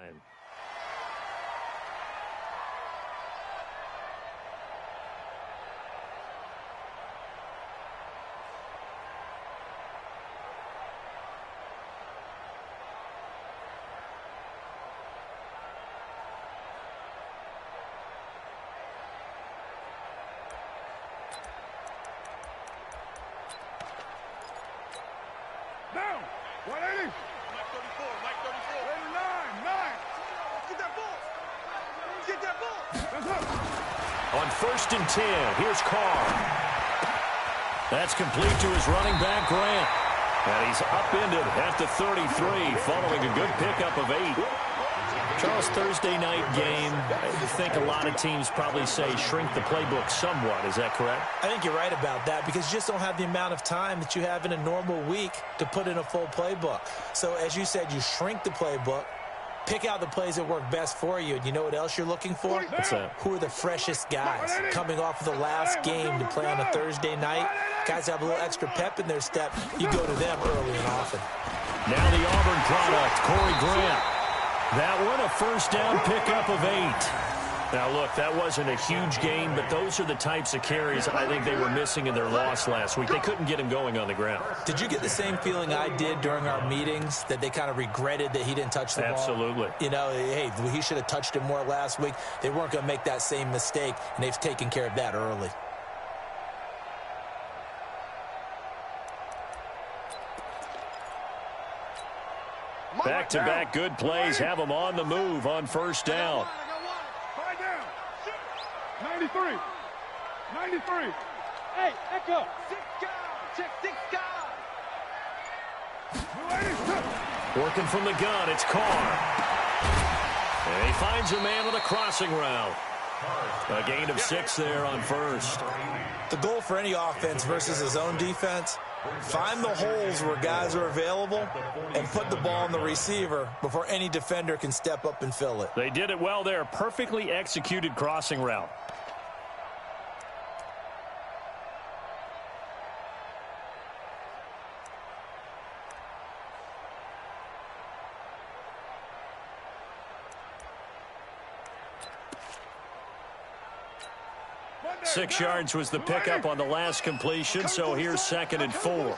Down. 180. Mike 34. Mike 34. Later 9. Get that ball. Get that ball. That's up. On 1st and 10, here's Carr. That's complete to his running back, Grant. And he's upended at the 33 following a good pickup of 8. Charles, Thursday night game, I think a lot of teams probably say shrink the playbook somewhat. Is that correct? I think you're right about that because you just don't have the amount of time that you have in a normal week to put in a full playbook. So, as you said, you shrink the playbook, pick out the plays that work best for you. And you know what else you're looking for? What's that? Who are the freshest guys coming off of the last game to play on a Thursday night? Guys have a little extra pep in their step. You go to them early and often. Now the Auburn product, Corey Grant. That one, a first down pickup of 8. Now, look, that wasn't a huge gain, but those are the types of carries I think they were missing in their loss last week. They couldn't get him going on the ground. Did you get the same feeling I did during our meetings, that they kind of regretted that he didn't touch the ball? Absolutely. You know, hey, he should have touched it more last week. They weren't going to make that same mistake, and they've taken care of that early. Back-to-back good plays have them on the move on first down. 93. 93. Hey, echo. 6 guys. Check 6 guys. Working from the gun, it's Carr. And he finds a man with a crossing route. A gain of 6 there on first. The goal for any offense versus his own defense, find the holes where guys are available and put the ball on the receiver before any defender can step up and fill it. They did it well there. Perfectly executed crossing route. Six yards was the pickup on the last completion, so here's 2nd and 4.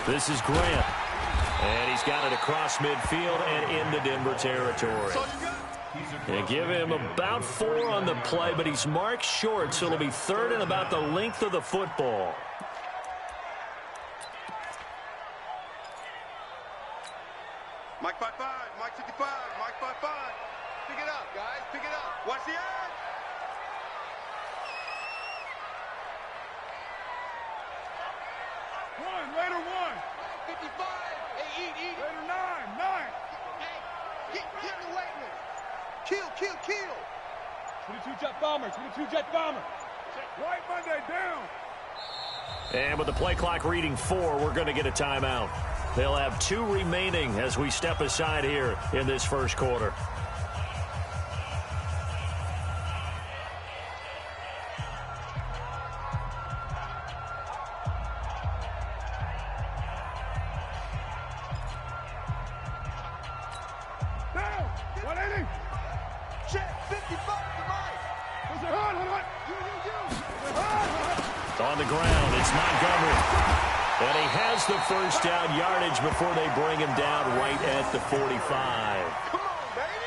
This is Grant. And he's got it across midfield and into Denver territory. They give him about 4 on the play, but he's marked short, so it'll be 3rd and about the length of the football. Mike 5-5, Mike 55, Mike 5-5. Pick it up, guys, pick it up. Watch the edge. Later 1. 55. Hey, eat. Later 9. Hey, get in the weight room. Kill. 22 jet bomber. Right Monday down. And with the play clock reading 4, we're going to get a timeout. They'll have 2 remaining as we step aside here in this first quarter. Down. 180. Check 55 to Mike. On the ground, it's Montgomery. And he has the first down yardage before they bring him down right at the 45. Come on,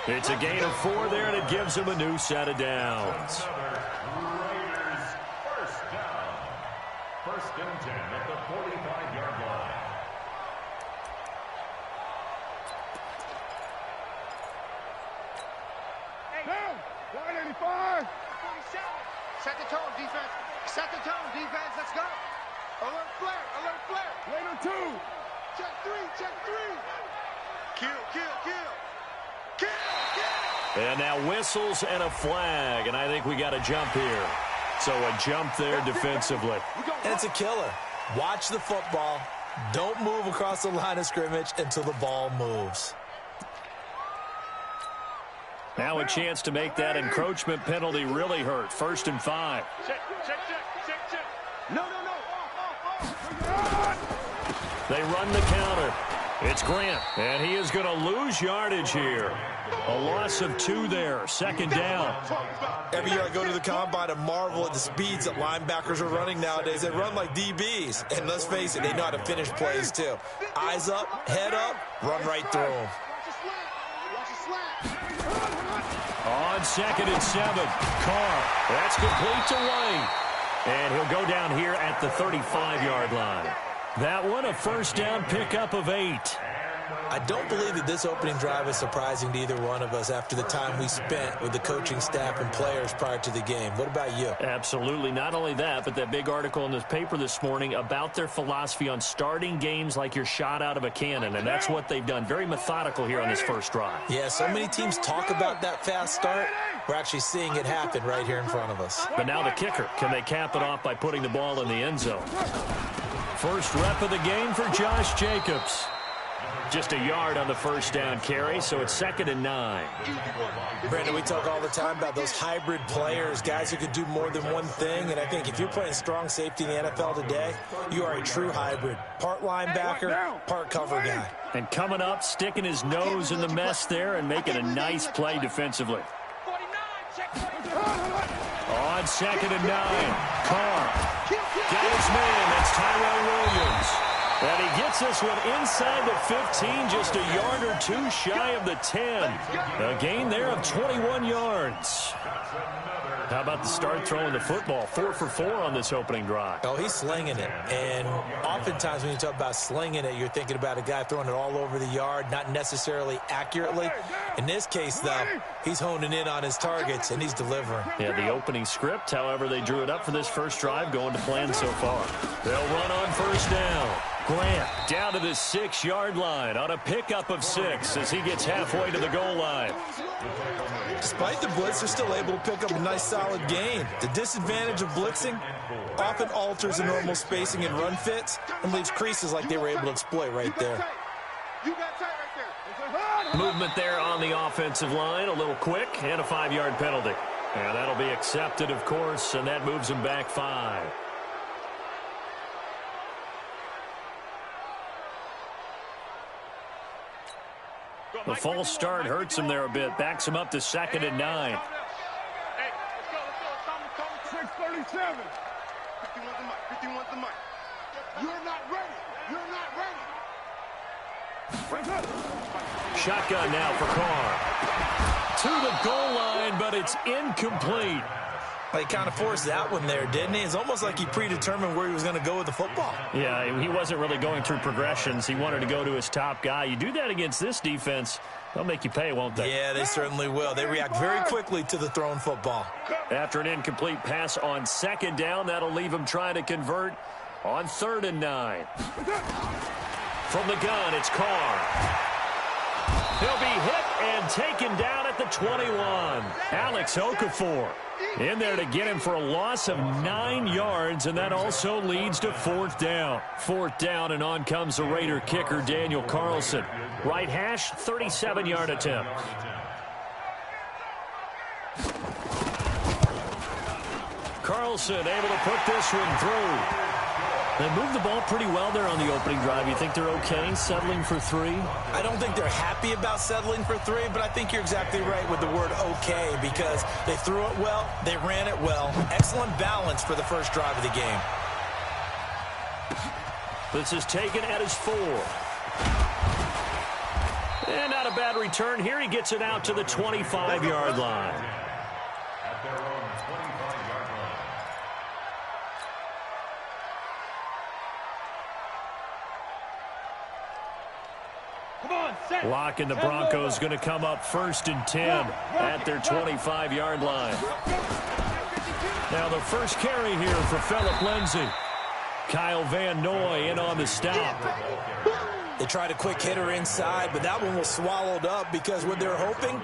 baby. It's a gain of 4 there, and it gives him a new set of downs. Raiders first down. 1st and 10 at the 45-yard line. Down. 185. 47. Set the tone, defense. Let's go. Alert flare. Later 2. Check 3. Kill. And now whistles and a flag, and I think we got a jump here. So a jump there defensively. And it's a killer. Watch the football. Don't move across the line of scrimmage until the ball moves. Now a chance to make that encroachment penalty really hurt. 1st and 5. Check. No. They run the counter. It's Grant, and he is going to lose yardage here. A loss of 2 there, second down. Every year I go to the combine and marvel at the speeds that linebackers are running nowadays. They run like DBs. And let's face it, they know how to finish plays too. Eyes up, head up, run right through them. On 2nd and 7, Carr. That's complete to White. And he'll go down here at the 35-yard line. That one, a first down pickup of 8. I don't believe that this opening drive is surprising to either one of us after the time we spent with the coaching staff and players prior to the game. What about you? Absolutely. Not only that, but that big article in this paper this morning about their philosophy on starting games like you're shot out of a cannon, and that's what they've done. Very methodical here on this first drive. Yeah, so many teams talk about that fast start. We're actually seeing it happen right here in front of us. But now the kicker. Can they cap it off by putting the ball in the end zone? First rep of the game for Josh Jacobs. Just a yard on the first down carry, so it's 2nd and 9. Brandon, we talk all the time about those hybrid players, guys who could do more than one thing, and I think if you're playing strong safety in the NFL today, you are a true hybrid. Part linebacker, part cover guy. And coming up, sticking his nose in the mess there and making a nice play defensively. On 2nd and 9, Carr. Got his man, that's Tyrell Williams. And he gets this one inside the 15, just a yard or 2 shy of the 10. A gain there of 21 yards. How about the start throwing the football? 4 for 4 on this opening drive. Oh, he's slinging it. And oftentimes when you talk about slinging it, you're thinking about a guy throwing it all over the yard, not necessarily accurately. In this case, though, he's honing in on his targets, and he's delivering. Yeah, the opening script, however, they drew it up for this first drive, going to plan so far. They'll run on first down. Grant down to the 6-yard line on a pickup of 6 as he gets halfway to the goal line. Despite the blitz, they're still able to pick up a nice solid gain. The disadvantage of blitzing often alters the normal spacing and run fits and leaves creases like they were able to exploit right there. Movement there on the offensive line, a little quick, and a 5-yard penalty. And that'll be accepted, of course, and that moves him back 5. The false start hurts him there a bit. Backs him up to 2nd and 9. Hey, let's go. 6:37. 51 the mic. You're not ready. You're not ready. Shotgun now for Carr. To the goal line, but it's incomplete. He kind of forced that one there, didn't he? It's almost like he predetermined where he was going to go with the football. Yeah, he wasn't really going through progressions. He wanted to go to his top guy. You do that against this defense, they'll make you pay, won't they? Yeah, they certainly will. They react very quickly to the thrown football. After an incomplete pass on 2nd down, that'll leave him trying to convert on 3rd and 9. From the gun, it's Carr. He'll be hit and taken down at the 21. Alex Okafor in there to get him for a loss of 9 yards, and that also leads to 4th down. 4th down, and on comes the Raider kicker, Daniel Carlson. Right hash, 37-yard attempt. Carlson able to put this one through. They moved the ball pretty well there on the opening drive. You think they're okay settling for 3? I don't think they're happy about settling for 3, but I think you're exactly right with the word okay, because they threw it well, they ran it well. Excellent balance for the first drive of the game. This is taken at his 4. And not a bad return here. He gets it out to the 25-yard line. Lock and the Broncos going to come up 1st and 10 at their 25-yard line. Now the first carry here for Phillip Lindsay. Kyle Van Noy in on the stop. They tried a quick hitter inside, but that one was swallowed up because what they're hoping,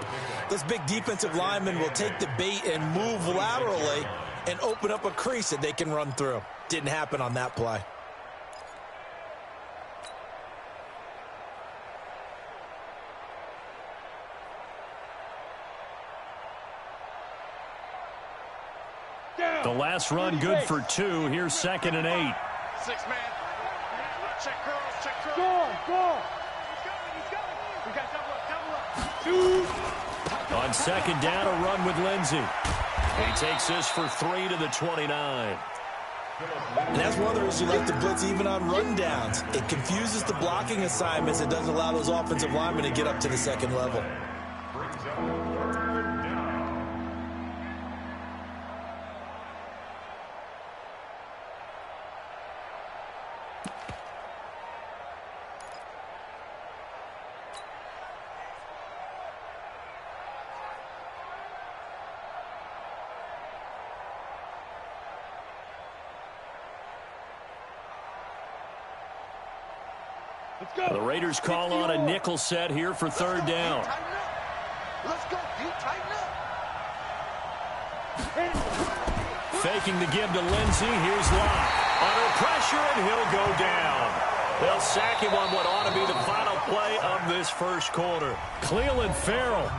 this big defensive lineman will take the bait and move laterally and open up a crease that they can run through. Didn't happen on that play. The last run good for 2. Here's 2nd and 8. 6 man. Check curl, check curl. Go. He's going. We got double up. On second down, a run with Lindsey. He takes this for 3 to the 29. And that's one of the reasons you like to blitz even on rundowns. It confuses the blocking assignments. It doesn't allow those offensive linemen to get up to the second level. The Raiders call on a nickel set here for third down. Let's go, D. Tighten up. Faking the give to Lindsey. Here's Locke. Under pressure, and he'll go down. They'll sack him on what ought to be the final play of this first quarter. Cleveland Farrell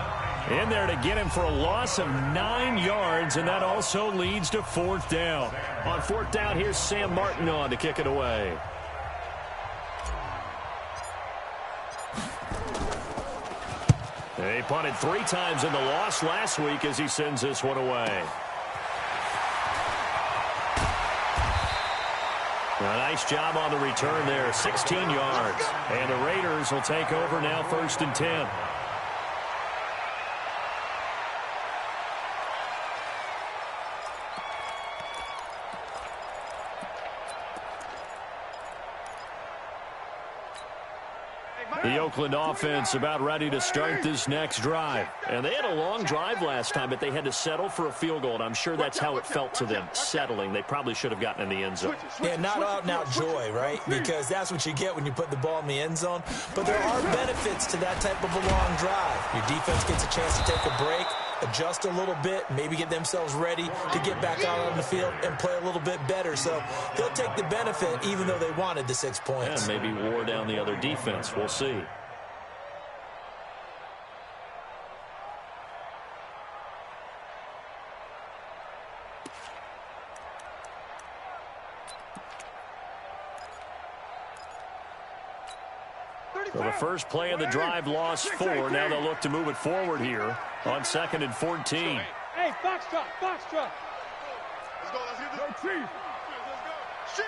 in there to get him for a loss of 9 yards, and that also leads to fourth down. On fourth down, here's Sam Martin on to kick it away. He punted 3 times in the loss last week as he sends this one away. A nice job on the return there, 16 yards. And the Raiders will take over now, 1st and 10. The Oakland offense about ready to start this next drive. And they had a long drive last time, but they had to settle for a field goal. And I'm sure that's how it felt to them, settling. They probably should have gotten in the end zone. Yeah, not out-and-out joy, right? Because that's what you get when you put the ball in the end zone. But there are benefits to that type of a long drive. Your defense gets a chance to take a break, adjust a little bit, maybe get themselves ready to get back out on the field and play a little bit better. So they'll take the benefit even though they wanted the 6 points. And maybe wore down the other defense. We'll see. So the first play of the drive lost 4. Now they'll look to move it forward here on 2nd and 14. Hey, foxtrot. Let's go, let's get this. Go, Chief.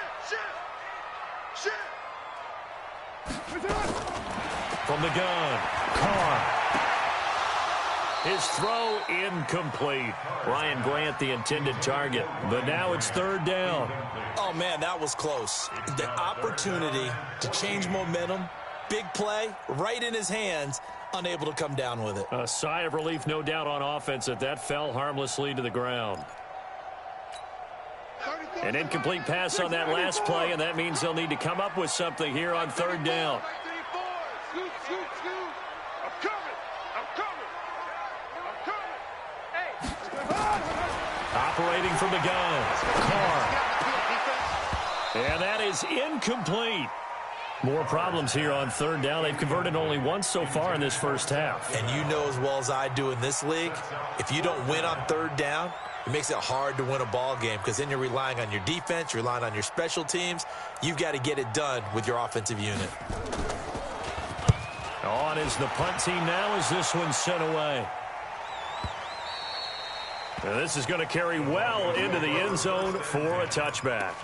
Shit. From the gun, Carr. His throw incomplete. Ryan Grant the intended target, but now it's 3rd down. Oh, man, that was close. The opportunity to change momentum, big play, right in his hands, unable to come down with it. A sigh of relief, no doubt, on offense that fell harmlessly to the ground. An incomplete pass on that last play, and that means they'll need to come up with something here on 3rd down. Scoot. I'm coming. Operating from the gun, Carr. And that is incomplete. More problems here on 3rd down. They've converted only once so far in this first half. And you know as well as I do in this league, if you don't win on 3rd down, it makes it hard to win a ball game because then you're relying on your defense, you're relying on your special teams. You've got to get it done with your offensive unit. On is the punt team now as this one's sent away. And this is going to carry well into the end zone for a touchback.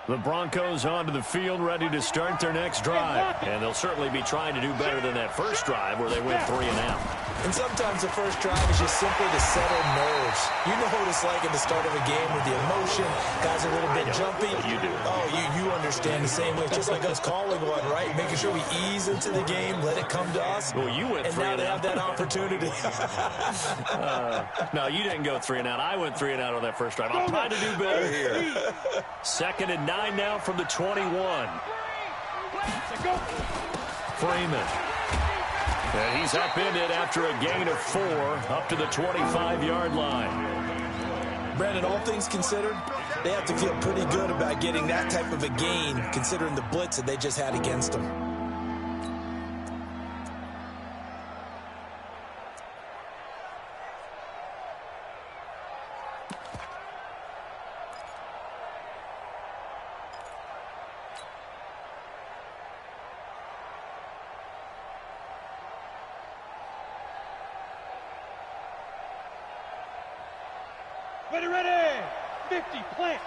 The Broncos onto the field ready to start their next drive. And they'll certainly be trying to do better than that first drive where they went 3 and out. And sometimes the first drive is just simply to settle nerves. You know what it's like at the start of a game with the emotion. Guys are a little bit jumpy. You do. Oh, you understand the same way. Just like us calling one, right? Making sure we ease into the game, let it come to us. Well, you went 3 and out. And now they have that opportunity. No, you didn't go 3 and out. I went 3 and out on that first drive. I'll try to do better here. 2nd and 9 now from the 21. Freeman. And he's upended after a gain of 4 up to the 25-yard line. Brandon, all things considered, they have to feel pretty good about getting that type of a gain, considering the blitz that they just had against them. Ready, ready! 50, plant!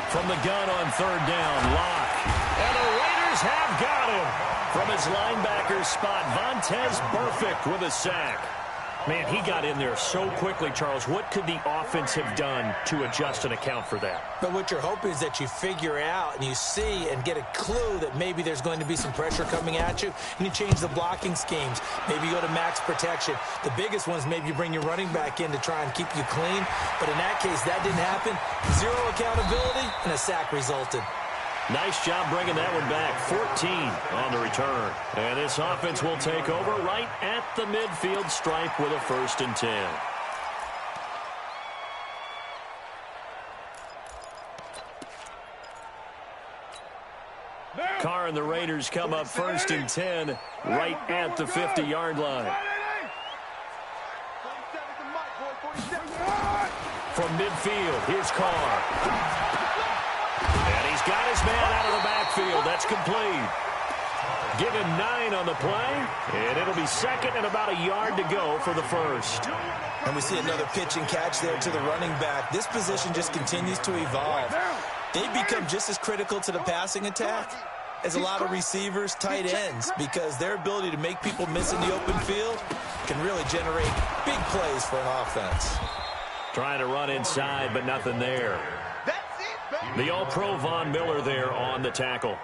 From the gun on third down, Locke. And the Raiders have got him. From his linebacker spot, Vontaze Burfict with a sack. Man, he got in there so quickly, Charles. What could the offense have done to adjust and account for that? But what you're hoping is that you figure out and you see and get a clue that maybe there's going to be some pressure coming at you, and you change the blocking schemes. Maybe you go to max protection. The biggest one is maybe you bring your running back in to try and keep you clean. But in that case, that didn't happen. Zero accountability, and a sack resulted. Nice job bringing that one back. 14 on the return. And this offense will take over right at the midfield stripe with a 1st and 10. Carr and the Raiders come up 1st and 10 right at the 50-yard line. From midfield, here's Carr. And he's got his man out of the backfield. That's complete. Give him 9 on the play, and it'll be 2nd and about a yard to go for the 1st. And we see another pitch and catch there to the running back. This position just continues to evolve. They become just as critical to the passing attack as a lot of receivers, tight ends, because their ability to make people miss in the open field can really generate big plays for an offense. Trying to run inside, but nothing there. The All-Pro Von Miller there on the tackle.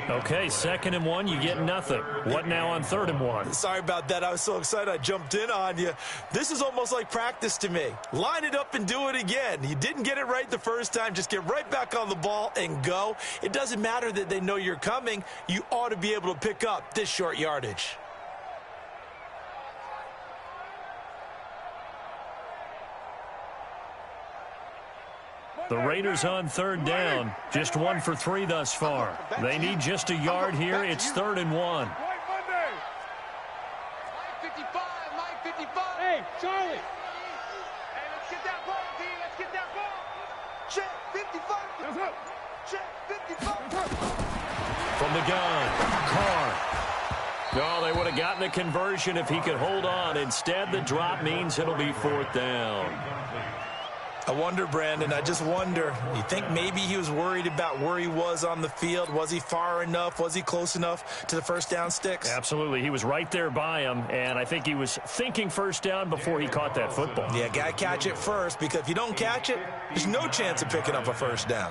Okay, 2nd and 1, you get nothing. What now on 3rd and 1? Sorry about that. I was so excited I jumped in on you. This is almost like practice to me. Line it up and do it again. You didn't get it right the first time. Just get right back on the ball and go. It doesn't matter that they know you're coming. You ought to be able to pick up this short yardage. The Raiders on 3rd down. Just 1 for 3 thus far. They need just a yard here. It's 3rd and 1. 55, 55. Hey, Charlie. Hey, let's get that ball, D. Let's get that ball. Check 55. Check 55. From the gun, Carr. No, they would have gotten the conversion if he could hold on. Instead, the drop means it'll be 4th down. I wonder, Brandon, I just wonder, you think maybe he was worried about where he was on the field? Was he far enough? Was he close enough to the first down sticks? Absolutely. He was right there by him, and I think he was thinking first down before he caught that football. Yeah, got to catch it first, because if you don't catch it, there's no chance of picking up a first down.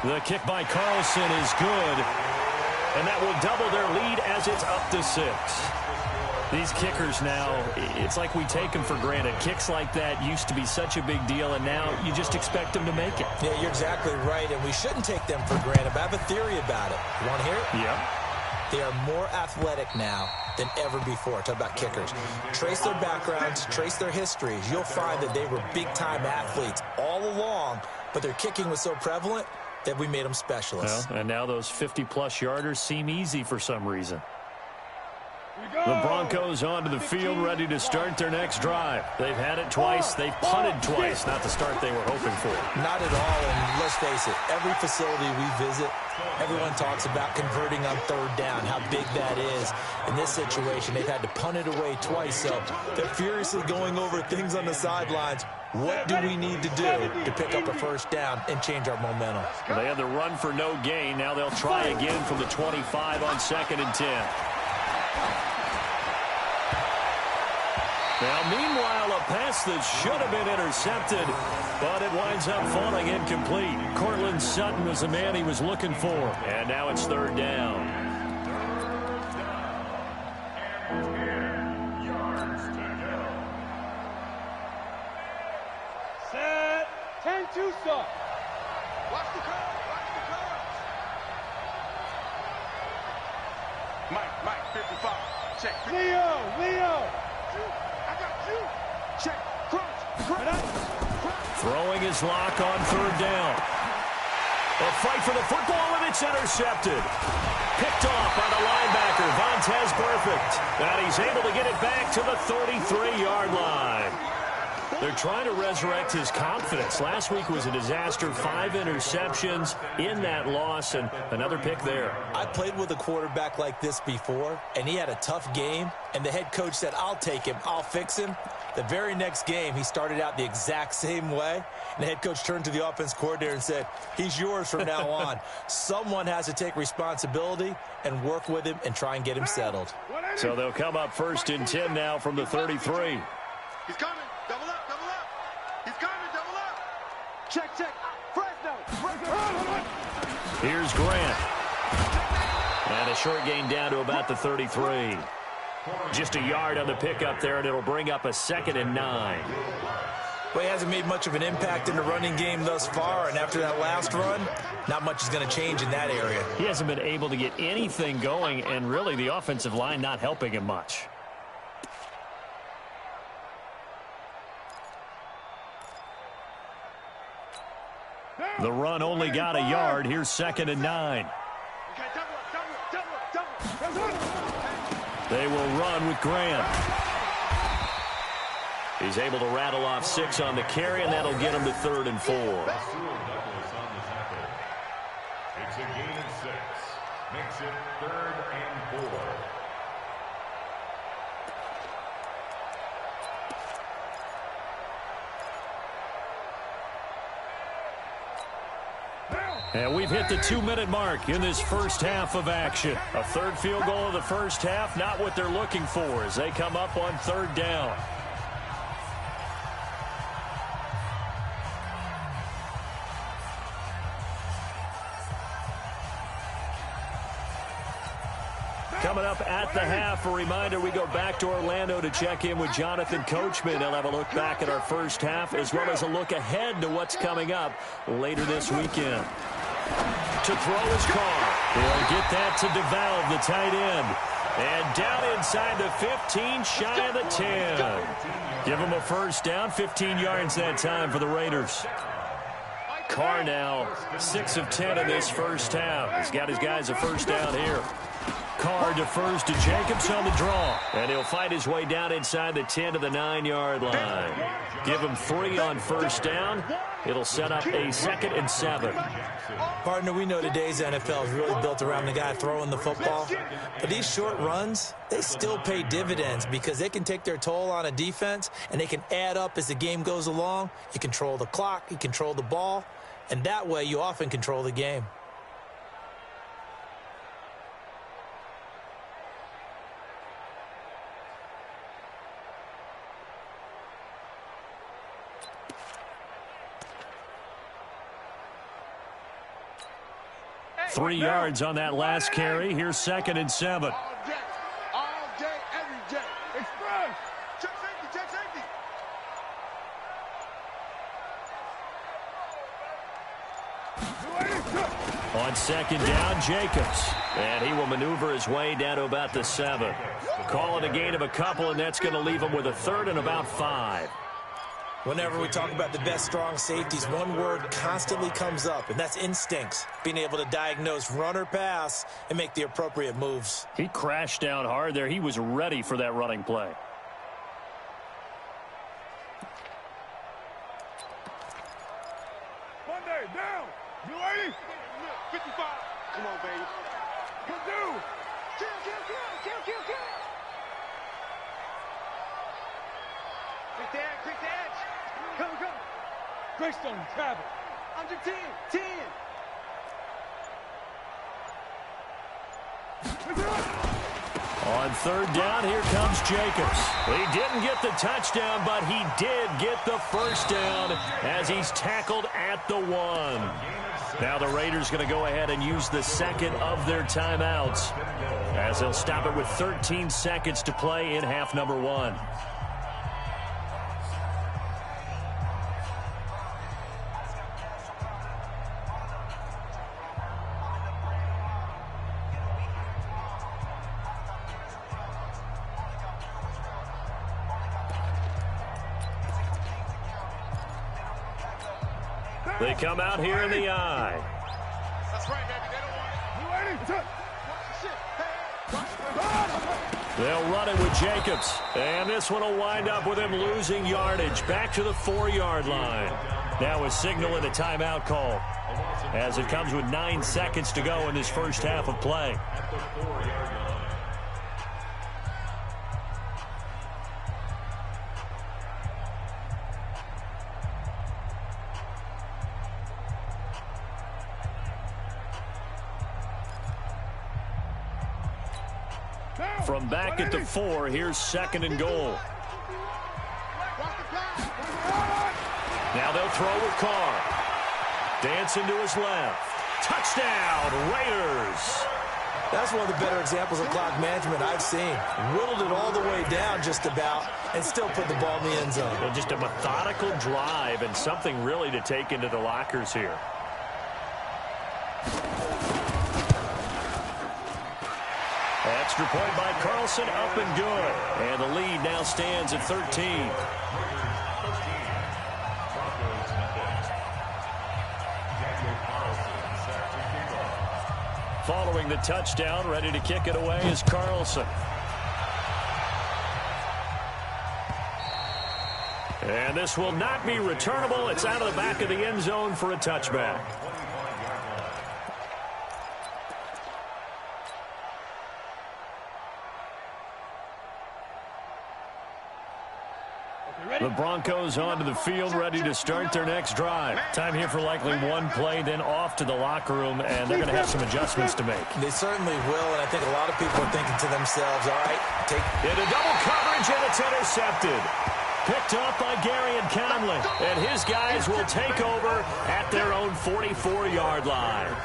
The kick by Carlson is good. And that will double their lead as it's up to 6. These kickers now, it's like we take them for granted. Kicks like that used to be such a big deal, and now you just expect them to make it. Yeah, you're exactly right, and we shouldn't take them for granted. But I have a theory about it. You want to hear it? Yeah. They are more athletic now than ever before. Talk about kickers. Trace their backgrounds, trace their histories. You'll find that they were big-time athletes all along, but their kicking was so prevalent that we made them specialists. Well, and now those 50-plus yarders seem easy for some reason. The Broncos onto the field, ready to start their next drive. They've had it twice. They've punted twice. Not the start they were hoping for. Not at all, and let's face it, every facility we visit, everyone talks about converting on 3rd down, how big that is. In this situation, they've had to punt it away twice, so they're furiously going over things on the sidelines. What do we need to do to pick up a first down and change our momentum? Well, they had the run for no gain. Now they'll try again from the 25 on 2nd and 10. Now, meanwhile, a pass that should have been intercepted, but it winds up falling incomplete. Cortland Sutton was the man he was looking for, and now it's 3rd down. Set. 10-2 stop. Watch the curve. Watch the curve. Mike, 55. Check. Leo. I got you. Check. Crunch. Throwing his lock on third down. A fight for the football, and it's intercepted. Picked off by the linebacker, Vontaze Burfict. And he's able to get it back to the 33-yard line. They're trying to resurrect his confidence. Last week was a disaster. 5 interceptions in that loss, and another pick there. I played with a quarterback like this before, and he had a tough game, and the head coach said, I'll take him, I'll fix him. The very next game, he started out the exact same way, and the head coach turned to the offense coordinator and said, he's yours from now on. Someone has to take responsibility and work with him and try and get him settled. So they'll come up 1st and 10 now from the 33. He's coming. Double up. He's coming. Double up. Check. Fresno. Here's Grant. And a short gain down to about the 33. Just a yard on the pickup there, and it'll bring up a 2nd and 9. Well, he hasn't made much of an impact in the running game thus far, and after that last run, not much is going to change in that area. He hasn't been able to get anything going, and really the offensive line not helping him much. The run only got a yard. Here's 2nd and 9. They will run with Grant. He's able to rattle off 6 on the carry, and that'll get him to 3rd and 4. It's a gain of 6. Makes it 3rd and 4. And we've hit the 2-minute mark in this first half of action. A 3rd field goal of the first half, not what they're looking for as they come up on 3rd down. Coming up at the half, a reminder, we go back to Orlando to check in with Jonathan Coachman. He'll have a look back at our first half as well as a look ahead to what's coming up later this weekend. To throw his Carr. He'll get that to DeValve, the tight end. And down inside the 15, shy of the 10. Give him a first down, 15 yards that time for the Raiders. Carr now 6 of 10 in this first half. He's got his guys a first down here. Carr defers to Jacobs on the draw. And he'll fight his way down inside the 10 to the 9-yard line. Give him 3 on first down. It'll set up a 2nd and 7. Partner, we know today's NFL is really built around the guy throwing the football. But these short runs, they still pay dividends because they can take their toll on a defense, and they can add up as the game goes along. You control the clock, you control the ball, and that way you often control the game. Three yards on that last carry. Here's 2nd and 7. All day, every day. Express. Check safety. On 2nd down, Jacobs. And he will maneuver his way down to about the 7. Call it a gain of a couple, and that's going to leave him with a 3rd and about 5. Whenever we talk about the best strong safeties, one word constantly comes up, and that's instincts. Being able to diagnose run or pass and make the appropriate moves. He crashed down hard there. He was ready for that running play. Monday, down. You ready? 55. Come on, baby. Come do. Kill. Quick the edge. Come. Greystone, travel. Under 10. On 3rd down, here comes Jacobs. He didn't get the touchdown, but he did get the first down as he's tackled at the 1. Now the Raiders going to go ahead and use the 2nd of their timeouts as they'll stop it with 13 seconds to play in half number 1. They come out here in the I. That's right, baby. They don't want it. They'll run it with Jacobs. And this one will wind up with him losing yardage. Back to the 4-yard line. Now a signal and a timeout call, as it comes with 9 seconds to go in this first half of play. At the 4-yard line. From back at the 4, here's 2nd and goal. Now they'll throw with Carr. Dancing to his left. Touchdown, Raiders. That's one of the better examples of clock management I've seen. Whittled it all the way down just about and still put the ball in the end zone. Well, just a methodical drive and something really to take into the lockers here. Extra point by Carlson, up and good. And the lead now stands at 13. Following the touchdown, ready to kick it away is Carlson. And this will not be returnable. It's out of the back of the end zone for a touchback. The Broncos onto the field, ready to start their next drive. Time here for likely one play, then off to the locker room, and they're going to have some adjustments to make. They certainly will, and I think a lot of people are thinking to themselves, all right, take into double coverage, and it's intercepted. Picked off by Gary and Conley, and his guys will take over at their own 44-yard line.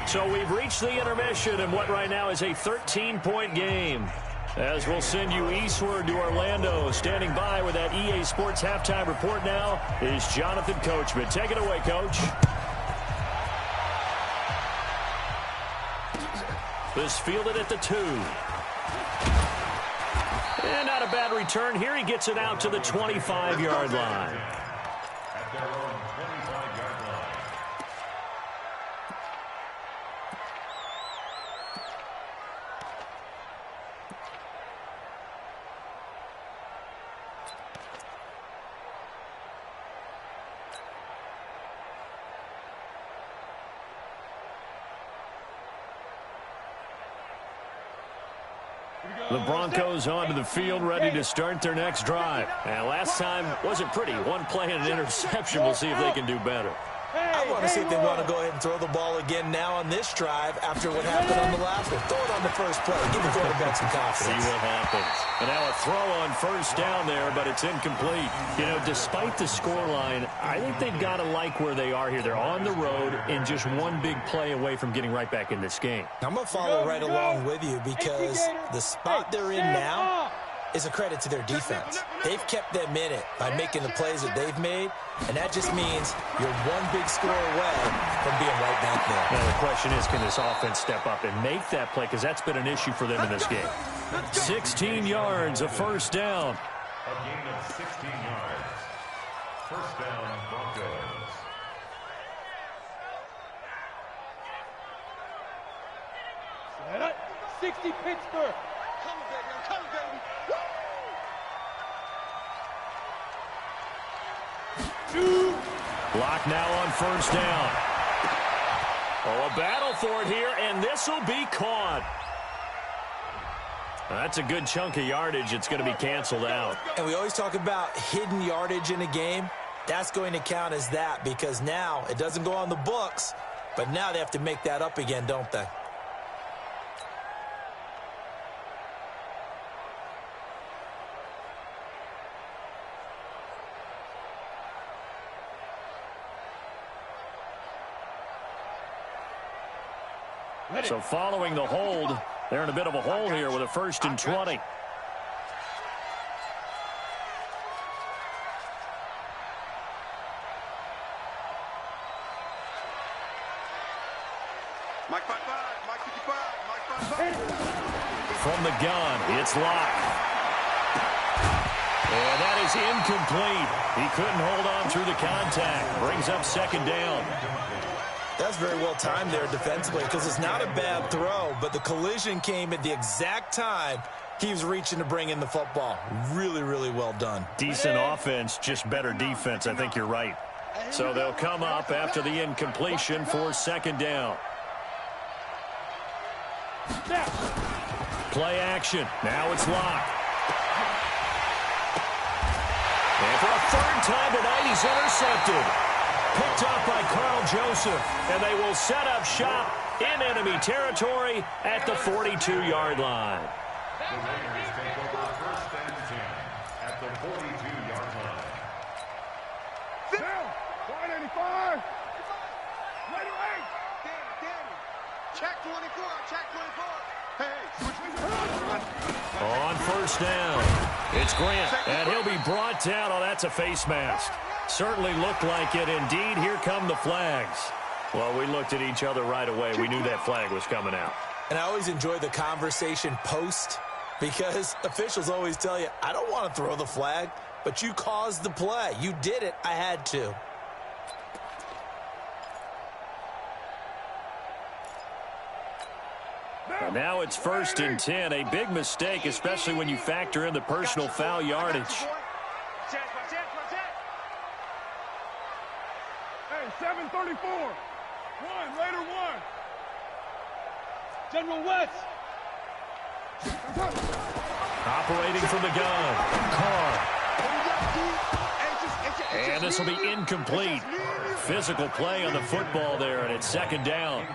So we've reached the intermission in what right now is a 13-point game. As we'll send you eastward to Orlando. Standing by with that EA Sports halftime report now is Jonathan Coachman. Take it away, Coach. This fielded at the 2. And not a bad return here. He gets it out to the 25-yard line. At their own 25-yard line. The Broncos onto the field, ready to start their next drive. And last time wasn't pretty. One play and an interception. We'll see if they can do better. I want to see if they want to go ahead and throw the ball again now on this drive after what happened on the last one. Throw it on the first play. Give the quarterback some confidence. See what happens. And now a throw on first down there, but it's incomplete. You know, despite the scoreline, I think they've got to like where they are here. They're on the road and just one big play away from getting right back in this game. I'm going to follow right along with you because the spot they're in now is a credit to their defense. They've kept them in it by making the plays that they've made, and that just means you're one big score away from being right back there. Now the question is, can this offense step up and make that play, because that's been an issue for them in this game. 16 yards, a first down. A gain of 16 yards. First down, Broncos. Set up. 60 Pittsburgh. Come on, baby. I'm coming, baby. Woo! Block now on first down. Oh, a battle for it here, and this will be caught. That's a good chunk of yardage. It's going to be canceled out. And we always talk about hidden yardage in a game. That's going to count as that because now it doesn't go on the books, but now they have to make that up again, don't they? So following the hold, they're in a bit of a hole here with a 1st and 20. Mike 55, Mike 55, Mike 55. From the gun, it's Locke. And that is incomplete. He couldn't hold on through the contact. Brings up second down. That's very well timed there defensively because it's not a bad throw, but the collision came at the exact time he was reaching to bring in the football. Really, really well done. Decent offense, just better defense. I think you're right. So they'll come up after the incompletion for second down. Play action. Now it's locked. And for a third time tonight, he's intercepted. Picked up by Carl Joseph. And they will set up shop in enemy territory at the 42-yard line. The Raiders take over first and 10 at the 42-yard line. Down. 185. Later 8. Danny. Check 24. Check 24. Hey. On first down, it's Grant. And he'll be brought down. Oh, that's a face mask. Certainly looked like it. Indeed, here come the flags. Well, we looked at each other right away. We knew that flag was coming out. And I always enjoy the conversation post because officials always tell you, I don't want to throw the flag, but you caused the play. You did it. I had to. And now it's first and 10. A big mistake, especially when you factor in the personal foul yardage. Hey, 734. Later 1. General West. Operating from the gun, Carr. And this will be incomplete. Physical play on the football there, and it's second down.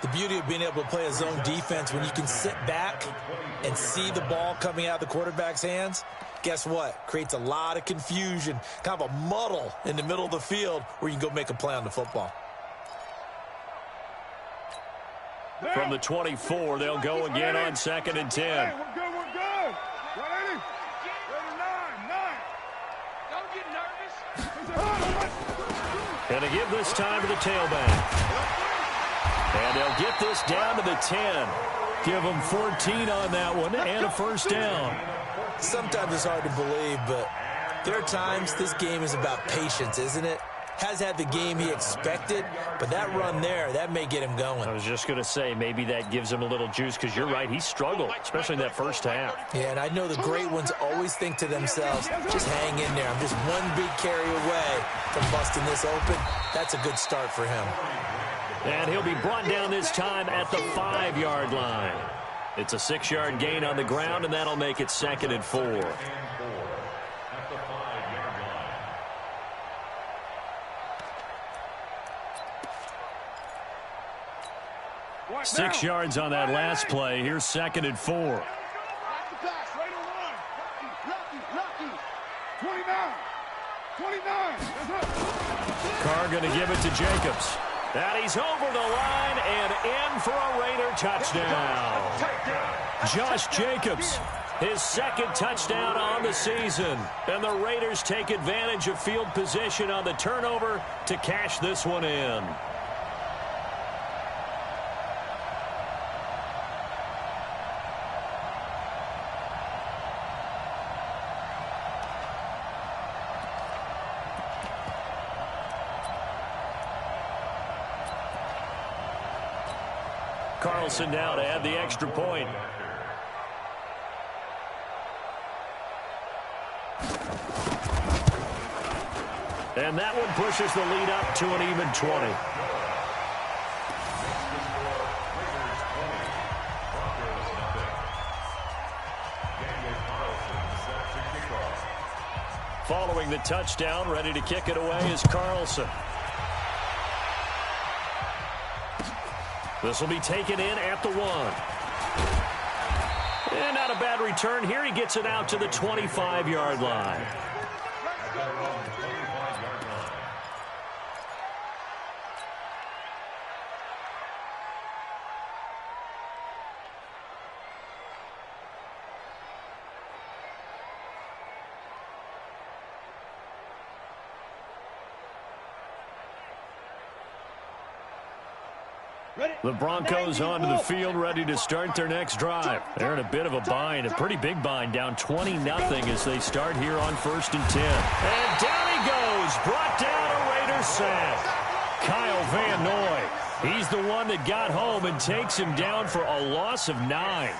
The beauty of being able to play a zone defense when you can sit back and see the ball coming out of the quarterback's hands, guess what? Creates a lot of confusion, kind of a muddle in the middle of the field where you can go make a play on the football. From the 24, they'll go again on second and 10. Hey, we're good. 180. Later 9. Don't get nervous. And to give this time to the tailback. And they'll get this down to the 10. Give them 14 on that one and a first down. Sometimes it's hard to believe, but there are times this game is about patience, isn't it? Has had the game he expected, but that run there, that may get him going. I was just going to say, maybe that gives him a little juice because you're right, he struggled, especially in that first half. Yeah, and I know the great ones always think to themselves, just hang in there. I'm just one big carry away from busting this open. That's a good start for him. And he'll be brought down this time at the 5-yard line. It's a 6-yard gain on the ground, and that'll make it second and 4. At the 5-yard line. 6 yards on that last play. Here's second and 4. Lucky. 29. Carr going to give it to Jacobs. And he's over the line and in for a Raider touchdown. Josh Jacobs, his second touchdown on the season. And the Raiders take advantage of field position on the turnover to cash this one in. Carlson now to add the extra point. And that one pushes the lead up to an even 20. Following the touchdown, ready to kick it away is Carlson. This will be taken in at the 1. And not a bad return here. He gets it out to the 25-yard line. The Broncos onto the field ready to start their next drive. They're in a bit of a bind, a pretty big bind, down 20-0 as they start here on 1st and 10. And down he goes, brought down a Raiders sack. Kyle Van Noy, he's the one that got home and takes him down for a loss of 9.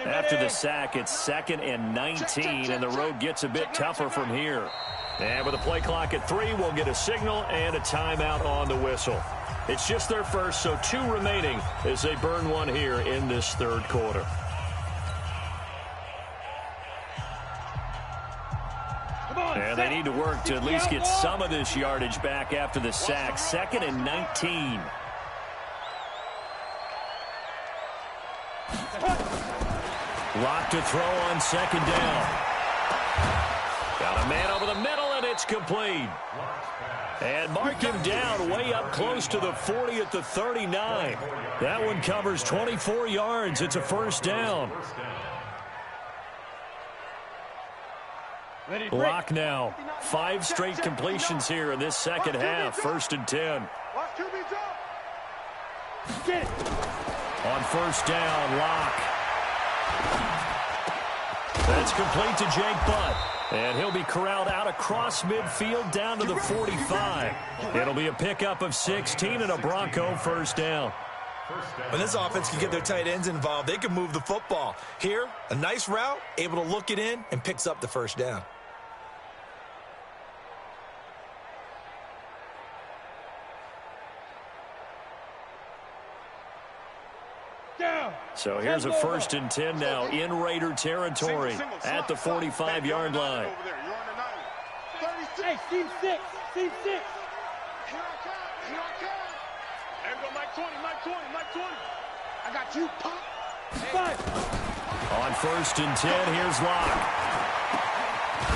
After the sack, it's 2nd and 19, and the road gets a bit tougher from here. And with a play clock at 3, we'll get a signal and a timeout on the whistle. It's just their first, so 2 remaining as they burn one here in this 3rd quarter. And they need to work to at least get some of this yardage back after the sack. 2nd and 19. Lock to throw on 2nd down. Got a man over the middle, and it's complete. And mark him down way up close to the 40 at the 39. That one covers 24 yards. It's a 1st down. Lock now. 5 straight completions here in this 2nd half. 1st and 10. On 1st down, Lock. That's complete to Jake Butt. And he'll be corralled out across midfield down to the 45. It'll be a pickup of 16 and a Bronco 1st down. When this offense can get their tight ends involved, they can move the football. Here, a nice route, able to look it in, and picks up the 1st down. So here's a 1st and 10 now in Raider territory at the 45-yard line. Hey, team 6. Team 6. Here I come. There we go, Mike 20. I got you, pop. 5. On 1st and 10, here's Lock.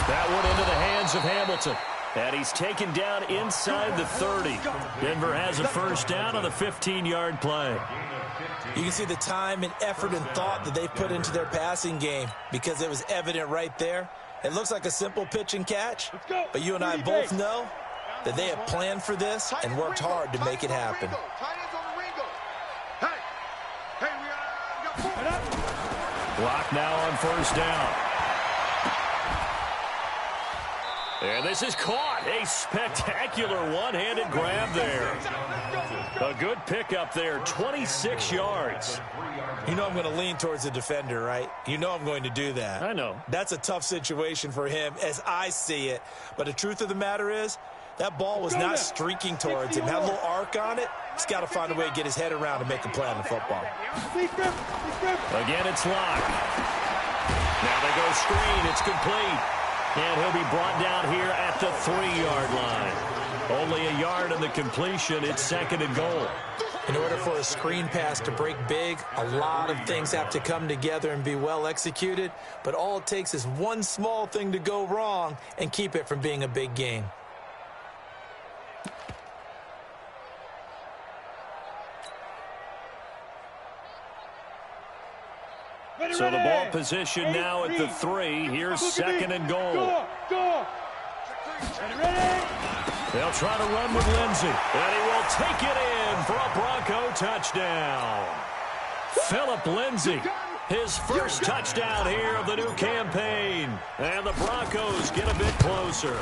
That one into the hands of Hamilton. And he's taken down inside the 30. Denver has a 1st down on the 15-yard play. You can see the time and effort and thought that they put into their passing game because it was evident right there. It looks like a simple pitch and catch, but you and I both know that they have planned for this and worked hard to make it happen. Lock now on 1st down. And this is caught. A spectacular one-handed grab there. A good pickup there, 26 yards. You know I'm going to lean towards the defender, right? You know I'm going to do that. I know. That's a tough situation for him as I see it. But the truth of the matter is, that ball was not streaking towards him. Had a little arc on it. He's got to find a way to get his head around and make a play on the football. Again, it's Lock. Now they go screen. It's complete. And he'll be brought down here at the 3-yard line. Only a yard on the completion. It's 2nd and goal. In order for a screen pass to break big, a lot of things have to come together and be well executed. But all it takes is one small thing to go wrong and keep it from being a big game. So the ball position now at the 3. Here's 2nd and goal. They'll try to run with Lindsey. And he will take it in for a Bronco touchdown. Philip Lindsey, his 1st touchdown here of the new campaign. And the Broncos get a bit closer.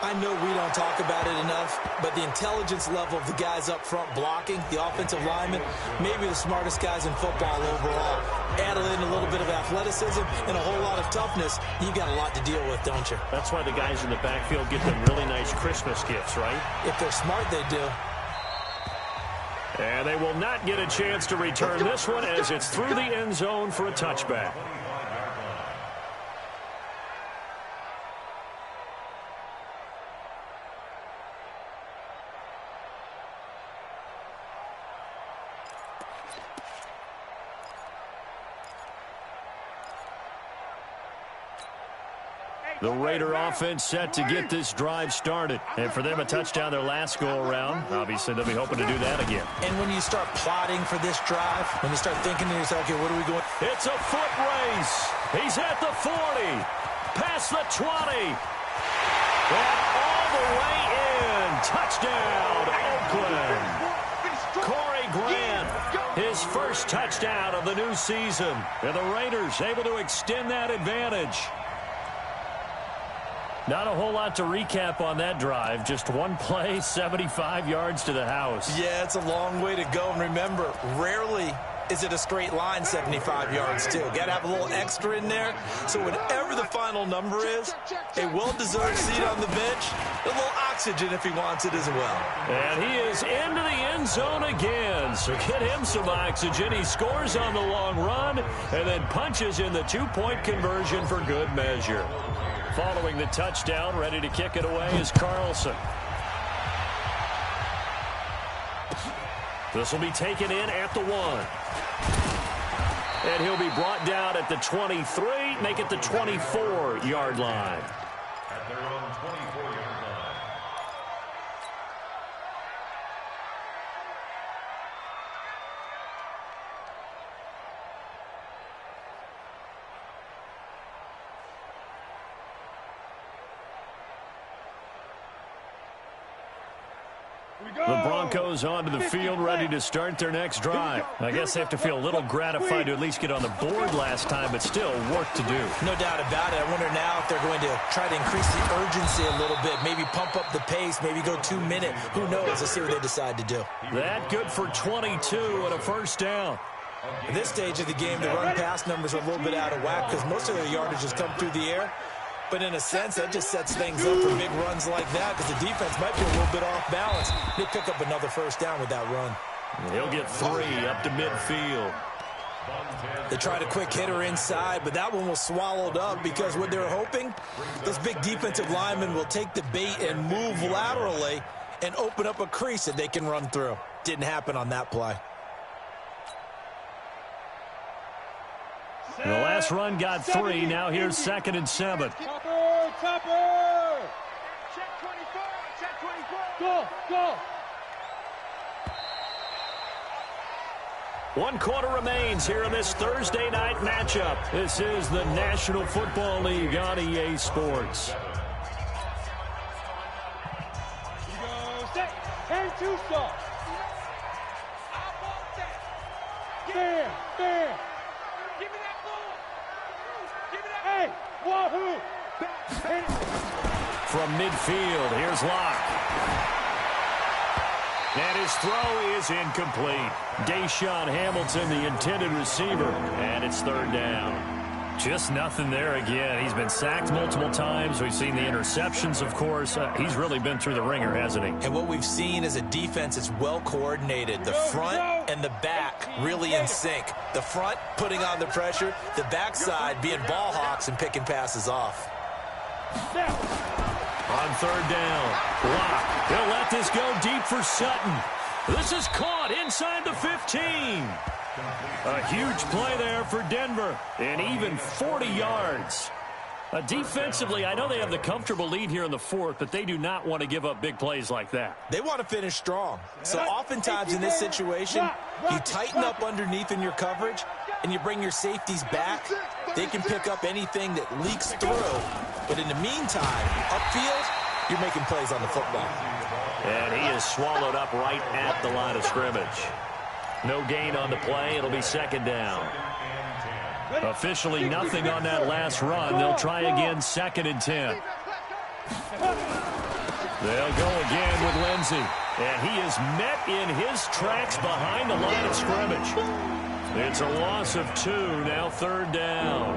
I know we don't talk about it enough, but the intelligence level of the guys up front blocking, the offensive linemen, maybe the smartest guys in football overall. Add in a little bit of athleticism and a whole lot of toughness, you got a lot to deal with, don't you? That's why the guys in the backfield get them really nice Christmas gifts, right? If they're smart, they do. And they will not get a chance to return this one as it's through the end zone for a touchback. The Raider offense set to get this drive started. And for them, a touchdown their last go-around. Obviously, they'll be hoping to do that again. And when you start plotting for this drive, when you start thinking to yourself, okay, what are we going? It's a foot race. He's at the 40, past the 20, and all the way in. Touchdown, Oakland. Corey Grant, his first touchdown of the new season. And the Raiders able to extend that advantage. Not a whole lot to recap on that drive. Just one play, 75 yards to the house. Yeah, it's a long way to go. And remember, rarely is it a straight line 75 yards, too. Got to have a little extra in there. So whatever the final number is, a well-deserved seat on the bench, a little oxygen if he wants it as well. And he is into the end zone again. So get him some oxygen. He scores on the long run and then punches in the two-point conversion for good measure. Following the touchdown, ready to kick it away is Carlson. This will be taken in at the 1. And he'll be brought down at the 23, make it the 24-yard line. At their own 24-yard line. The Broncos onto the field, ready to start their next drive. I guess they have to feel a little gratified to at least get on the board last time, but still work to do. No doubt about it. I wonder now if they're going to try to increase the urgency a little bit, maybe pump up the pace, maybe go 2-minute. Who knows? Let's see what they decide to do. That good for 22 and a first down. At this stage of the game, the run-pass numbers are a little bit out of whack because most of their yardage has come through the air. But in a sense, that just sets things up for big runs like that because the defense might be a little bit off balance. They pick up another first down with that run. He'll get 3 up to midfield. They tried a quick hitter inside, but that one was swallowed up because what they're hoping, those big defensive linemen will take the bait and move laterally and open up a crease that they can run through. Didn't happen on that play. The last run got 3. Now here's 2nd and 7. Topper! Check 24, check 24. Go! 1 quarter remains here in this Thursday night matchup. This is the National Football League on EA Sports. You go, set, and 2 stop. I want that. Bam! Give me that ball. Give me that. Hey, wahoo! From midfield, here's Locke. And his throw is incomplete. Deshaun Hamilton, the intended receiver, and it's 3rd down. Just nothing there again. He's been sacked multiple times. We've seen the interceptions, of course. He's really been through the ringer, hasn't he? And what we've seen is a defense that's well coordinated. The front and the back really in sync. The front putting on the pressure, the backside being ball hawks and picking passes off. On 3rd down, Locke. He'll let this go deep for Sutton. This is caught inside the 15. A huge play there for Denver, and even 40 yards. Defensively, I know they have the comfortable lead here in the 4th, but they do not want to give up big plays like that. They want to finish strong. So oftentimes in this situation, you tighten up underneath in your coverage, and you bring your safeties back. They can pick up anything that leaks through. But in the meantime, upfield, you're making plays on the football. And he is swallowed up right at the line of scrimmage. No gain on the play. It'll be 2nd down. Officially nothing on that last run. They'll try again, 2nd and 10. They'll go again with Lindsey. And he is met in his tracks behind the line of scrimmage. It's a loss of 2, now 3rd down.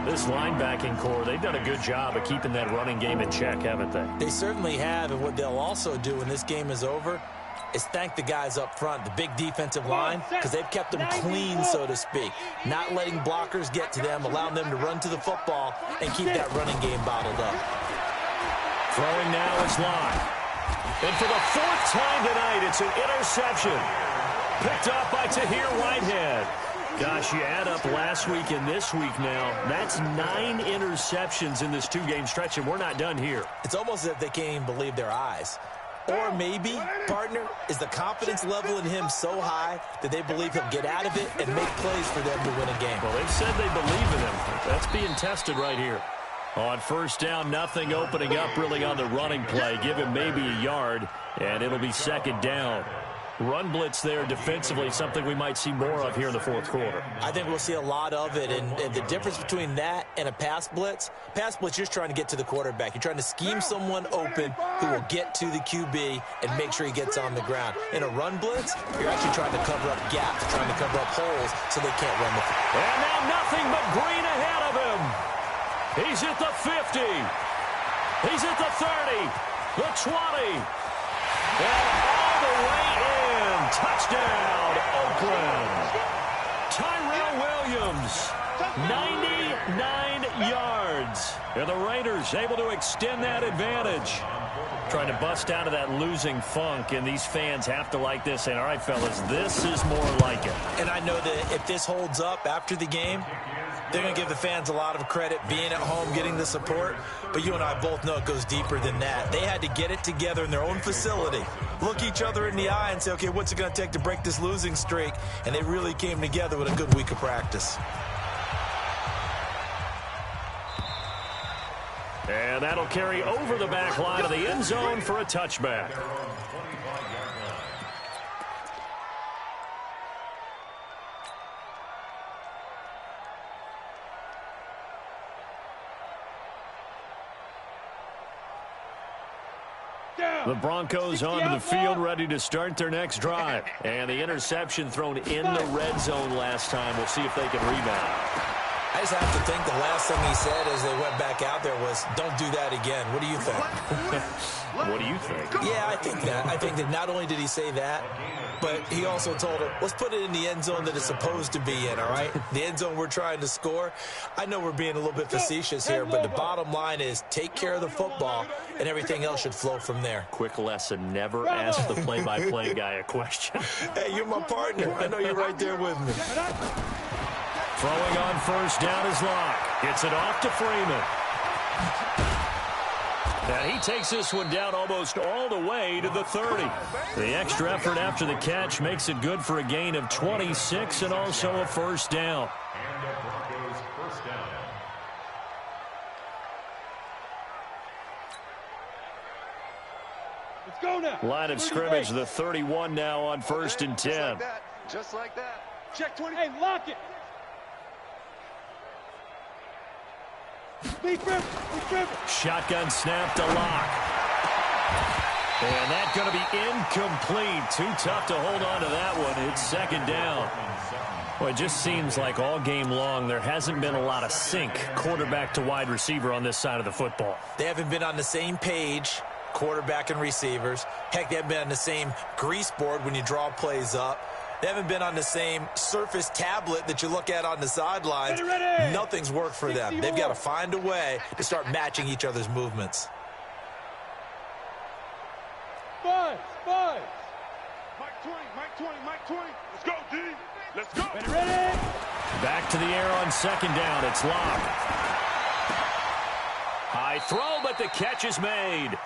This linebacking core, they've done a good job of keeping that running game in check, haven't they? They certainly have, and what they'll also do when this game is over is thank the guys up front, the big defensive line, because they've kept them clean, so to speak. Not letting blockers get to them, allowing them to run to the football and keep that running game bottled up. Throwing now is Locke. And for the 4th time tonight, it's an interception. Picked off by Tahir Whitehead. Gosh, you add up last week and this week now, that's 9 interceptions in this 2-game stretch, and we're not done here. It's almost as if they can't even believe their eyes. Or maybe, partner, is the confidence level in him so high that they believe he'll get out of it and make plays for them to win a game. Well, they've said they believe in him. That's being tested right here. On first down, nothing opening up really on the running play. Give him maybe a yard, and it'll be second down. Run blitz there defensively, something we might see more of here in the fourth quarter. I think we'll see a lot of it, and the difference between that and a pass blitz, you're just trying to get to the quarterback. You're trying to scheme someone open who will get to the QB and make sure he gets on the ground. In a run blitz, you're actually trying to cover up gaps, trying to cover up holes so they can't run the football. And now nothing but green ahead of him. He's at the 50. He's at the 30, the 20, and all the way in. Touchdown, Oakland. Tyrell Williams, 99 yards. And the Raiders able to extend that advantage. Trying to bust out of that losing funk, and these fans have to like this. And all right, fellas, this is more like it. And I know that if this holds up after the game, they're going to give the fans a lot of credit being at home, getting the support. But you and I both know it goes deeper than that. They had to get it together in their own facility, look each other in the eye and say, okay, what's it going to take to break this losing streak? And they really came together with a good week of practice. And that'll carry over the back line of the end zone for a touchback. The Broncos onto the field, ready to start their next drive. And the interception thrown in the red zone last time. We'll see if they can rebound. I just have to think the last thing he said as they went back out there was, don't do that again. What do you think? What do you think? Yeah, I think that. I think that not only did he say that, but he also told him, let's put it in the end zone that it's supposed to be in, all right? The end zone we're trying to score. I know we're being a little bit facetious here, but the bottom line is take care of the football, and everything else should flow from there. Quick lesson, never ask the play-by-play guy a question. Hey, you're my partner. I know you're right there with me. Throwing on first down is Locke. Gets it off to Freeman. And he takes this one down almost all the way to the 30. The extra effort after the catch makes it good for a gain of 26 and also a first down. And the Broncos first down. Let's go now. Line of scrimmage, the 31 now on first and 10. Just like that. Check 20. Hey, lock it. Shotgun snap to Locke. And that's going to be incomplete. Too tough to hold on to that one. It's second down. Well, it just seems like all game long there hasn't been a lot of sync quarterback to wide receiver on this side of the football. They haven't been on the same page, quarterback and receivers. Heck, they haven't been on the same grease board when you draw plays up. They haven't been on the same Surface tablet that you look at on the sidelines. Ready. Nothing's worked for them. They've got to find a way to start matching each other's movements. Five. Mike 20. Let's go, D. Let's go. Ready. Back to the air on second down. It's Locke. High throw, but the catch is made.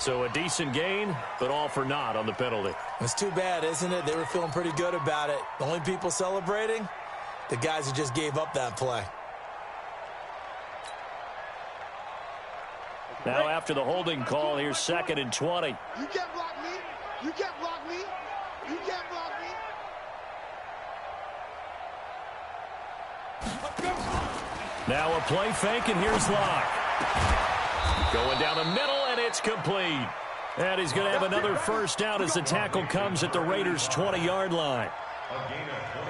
So a decent gain, but all for naught on the penalty. It's too bad, isn't it? They were feeling pretty good about it. The only people celebrating, the guys who just gave up that play. Now after the holding call, here's second and 20. You can't block me. You can't block me. You can't block me. Now a play fake, and here's Locke. Going down the middle, and it's complete. And he's going to have another first down as the tackle comes at the Raiders' 20-yard line.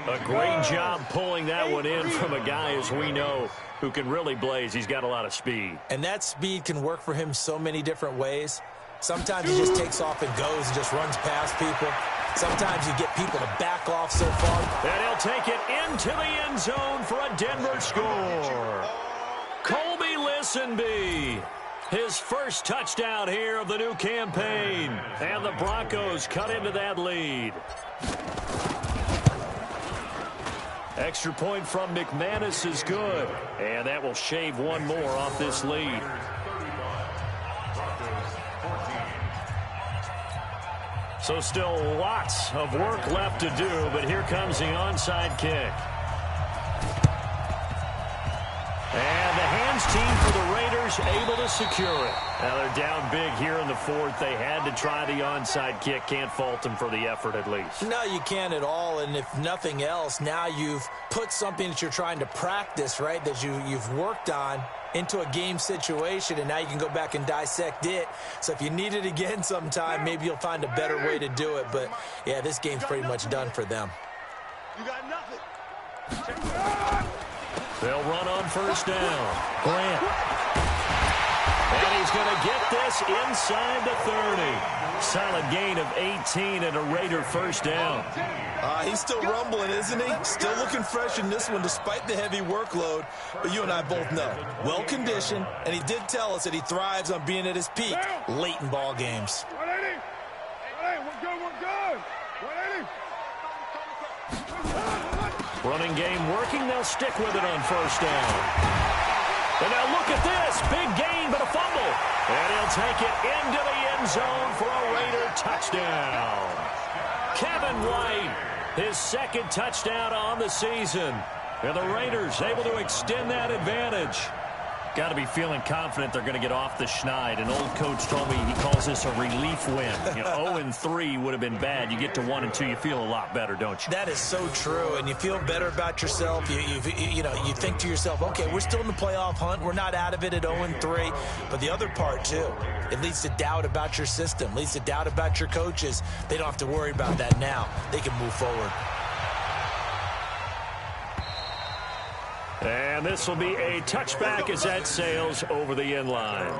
A great job pulling that one in from a guy, as we know, who can really blaze. He's got a lot of speed. And that speed can work for him so many different ways. Sometimes he just takes off and goes and just runs past people. Sometimes you get people to back off so far. And he'll take it into the end zone for a Denver score. Colby Listenby. His first touchdown here of the new campaign. And the Broncos cut into that lead. Extra point from McManus is good. And that will shave one more off this lead. So still lots of work left to do, but here comes the onside kick. And the hands team for the Raiders able to secure it. Now they're down big here in the fourth. They had to try the onside kick. Can't fault them for the effort at least. No, you can't at all. And if nothing else, now you've put something that you're trying to practice, right, that you've worked on into a game situation, and now you can go back and dissect it. So if you need it again sometime, maybe you'll find a better way to do it. But, yeah, this game's pretty much done for them. You got nothing. They'll run on first down. Grant. And he's going to get this inside the 30. Solid gain of 18 and a Raider first down. He's still rumbling, isn't he? Still looking fresh in this one despite the heavy workload. But you and I both know, well-conditioned, and he did tell us that he thrives on being at his peak late in ball games. 180. Hey, we're good, we're good. 180. Running game working. They'll stick with it on first down. And now look at this. Big gain, but a fumble. And he'll take it into the end zone for a Raider touchdown. Kevin White, his second touchdown on the season. And the Raiders able to extend that advantage. Got to be feeling confident they're going to get off the schneid. An old coach told me he calls this a relief win. 0-3 would have been bad. You get to 1-2, you feel a lot better, don't you? That is so true, and you feel better about yourself. You think to yourself, okay, we're still in the playoff hunt. We're not out of it at 0-3. But the other part, too, it leads to doubt about your system, leads to doubt about your coaches. They don't have to worry about that now. They can move forward. And this will be a touchback as that sails over the end line.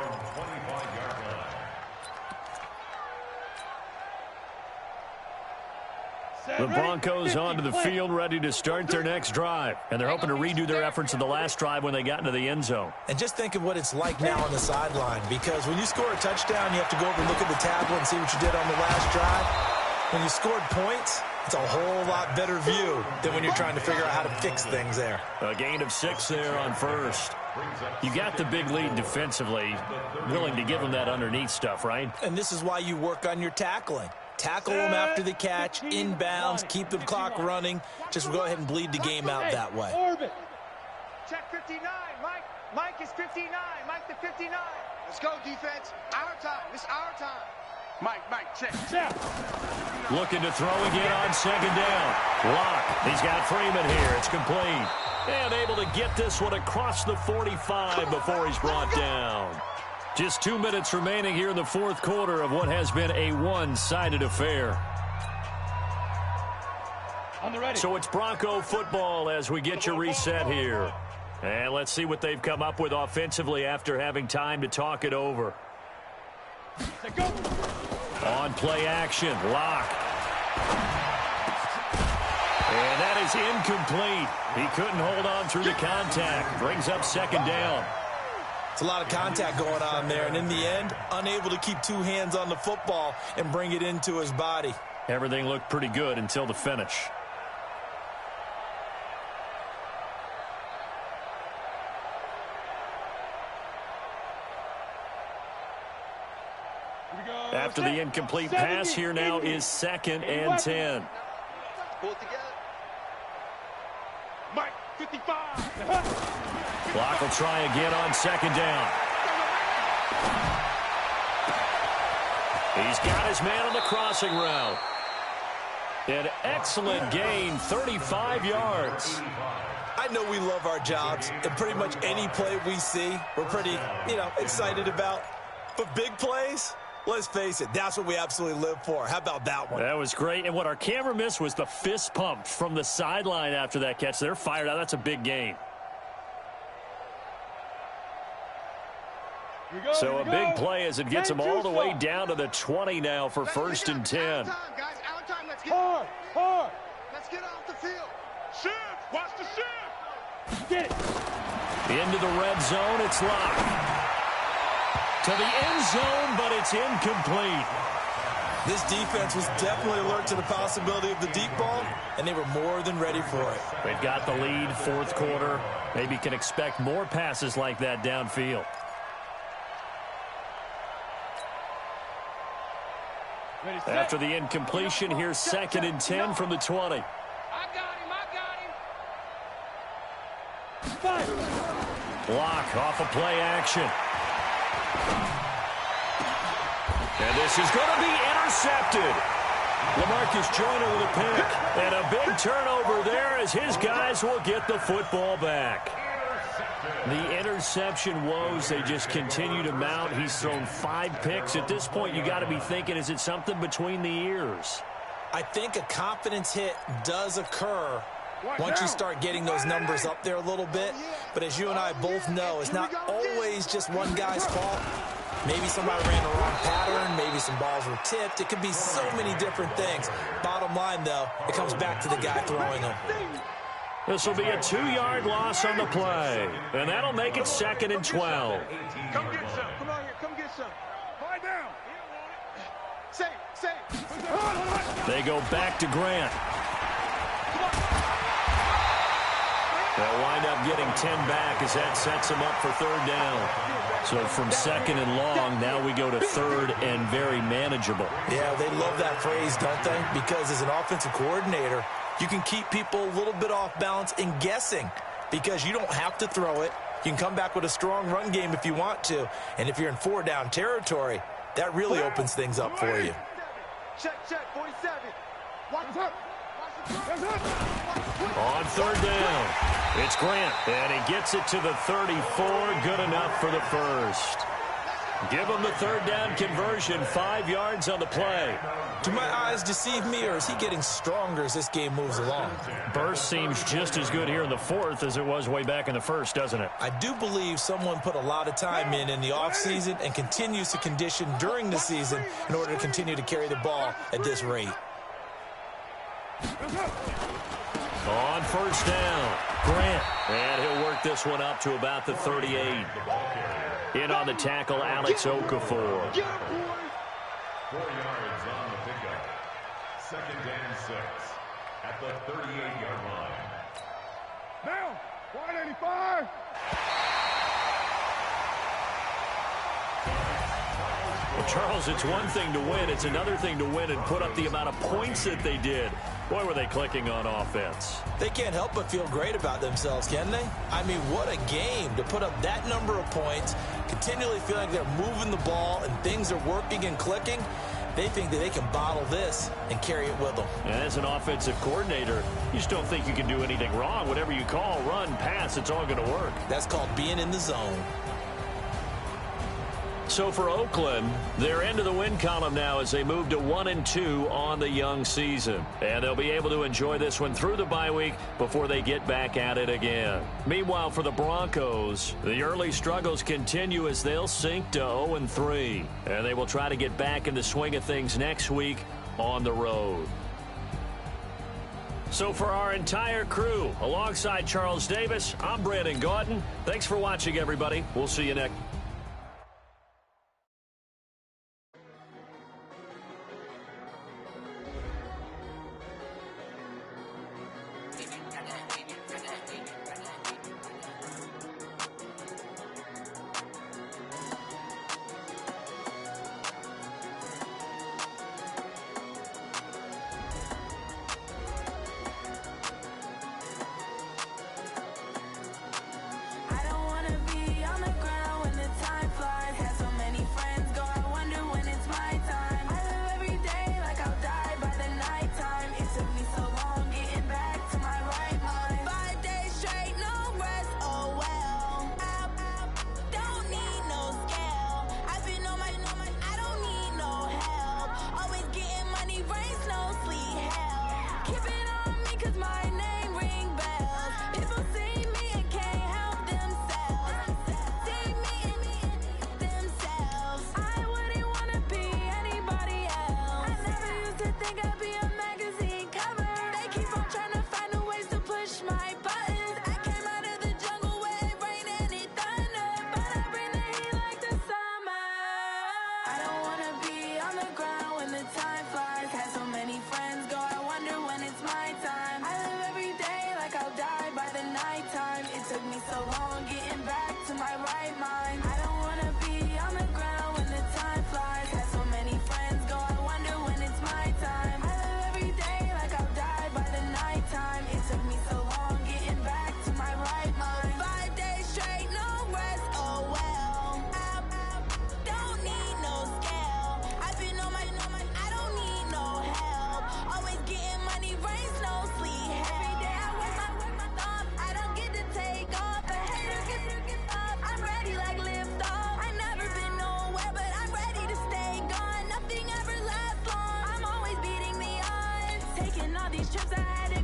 The Broncos onto the field ready to start their next drive. And they're hoping to redo their efforts in the last drive when they got into the end zone. And just think of what it's like now on the sideline. Because when you score a touchdown, you have to go over and look at the tablet and see what you did on the last drive. When you scored points, it's a whole lot better view than when you're trying to figure out how to fix things there. A gain of 6 there on first. You got the big lead defensively, willing to give them that underneath stuff, right? And this is why you work on your tackling. Tackle them after the catch, inbounds, keep the clock running. Just go ahead and bleed the game out that way. Check 59, Mike. Mike is 59. Mike the 59. Let's go, defense. Our time. It's our time. Mike, check. Looking to throw again on second down. Lock. He's got Freeman here. It's complete. And able to get this one across the 45 before he's brought down. Just 2 minutes remaining here in the fourth quarter of what has been a one-sided affair. So it's Bronco football as we get your reset here. And let's see what they've come up with offensively after having time to talk it over. On play action, Lock. And that is incomplete. He couldn't hold on through the contact. Brings up second down. It's a lot of contact going on there, and in the end, unable to keep two hands on the football and bring it into his body. Everything looked pretty good until the finish. After the incomplete pass, here now is 2nd and 10. Pull it together. Mike, 55. Clock will try again on second down. He's got his man on the crossing route. An excellent gain, 35 yards. I know we love our jobs, and pretty much any play we see, we're pretty, excited about. But big plays, let's face it, that's what we absolutely live for. How about that one? That was great. And what our camera missed was the fist pump from the sideline after that catch. They're fired out. That's a big gain. So a big play as it gets them all the way down to the 20 now for 1st and 10. Hard. Let's get off the field. Shift. Watch the shift. Get it. Into the red zone. It's Lock. To the end zone, but it's incomplete. This defense was definitely alert to the possibility of the deep ball, and they were more than ready for it. They've got the lead, fourth quarter. Maybe can expect more passes like that downfield. After the incompletion, here's 2nd and 10 from the 20. I got him. Block off of play action. And this is going to be intercepted. LaMarcus Joyner with a pick. And a big turnover there as his guys will get the football back. The interception woes, they just continue to mount. He's thrown 5 picks. At this point, you got to be thinking, is it something between the ears? I think a confidence hit does occur once you start getting those numbers up there a little bit. But as you and I both know, it's not always just one guy's fault. Maybe somebody ran the wrong pattern. Maybe some balls were tipped. It could be so many different things. Bottom line, though, it comes back to the guy throwing them. This will be a 2-yard loss on the play. And that'll make it 2nd and 12. Come get some. Come on here. Come get some. Lie down. Safe. They go back to Grant. They'll wind up getting 10 back as that sets them up for 3rd down. So from 2nd and long, now we go to 3rd and very manageable. Yeah, they love that phrase, don't they? Because as an offensive coordinator, you can keep people a little bit off balance and guessing because you don't have to throw it. You can come back with a strong run game if you want to. And if you're in 4-down territory, that really opens things up for you. Check, 47. Watch up. On 3rd down, it's Grant, and he gets it to the 34. Good enough for the first. Give him the 3rd down conversion, 5 yards on the play. Do my eyes deceive me, or is he getting stronger as this game moves along? Burst seems just as good here in the 4th as it was way back in the 1st, doesn't it? I do believe someone put a lot of time in the offseason and continues to condition during the season in order to continue to carry the ball at this rate. On 1st down, Grant. And he'll work this one up to about the 38. In on the tackle, Alex Okafor. 4 yards on the pickup. 2nd and 6 at the 38-yard line. Now, 185. Well, Charles, it's one thing to win. It's another thing to win and put up the amount of points that they did. Boy, were they clicking on offense. They can't help but feel great about themselves, can they? I mean, what a game to put up that number of points, continually feel like they're moving the ball and things are working and clicking. They think that they can bottle this and carry it with them. And as an offensive coordinator, you just don't think you can do anything wrong. Whatever you call, run, pass, it's all going to work. That's called being in the zone. So for Oakland, they're into the win column now as they move to 1-2 on the young season. And they'll be able to enjoy this one through the bye week before they get back at it again. Meanwhile, for the Broncos, the early struggles continue as they'll sink to 0-3. And they will try to get back in the swing of things next week on the road. So for our entire crew, alongside Charles Davis, I'm Brandon Gaudin. Thanks for watching, everybody. We'll see you next. these trips I had to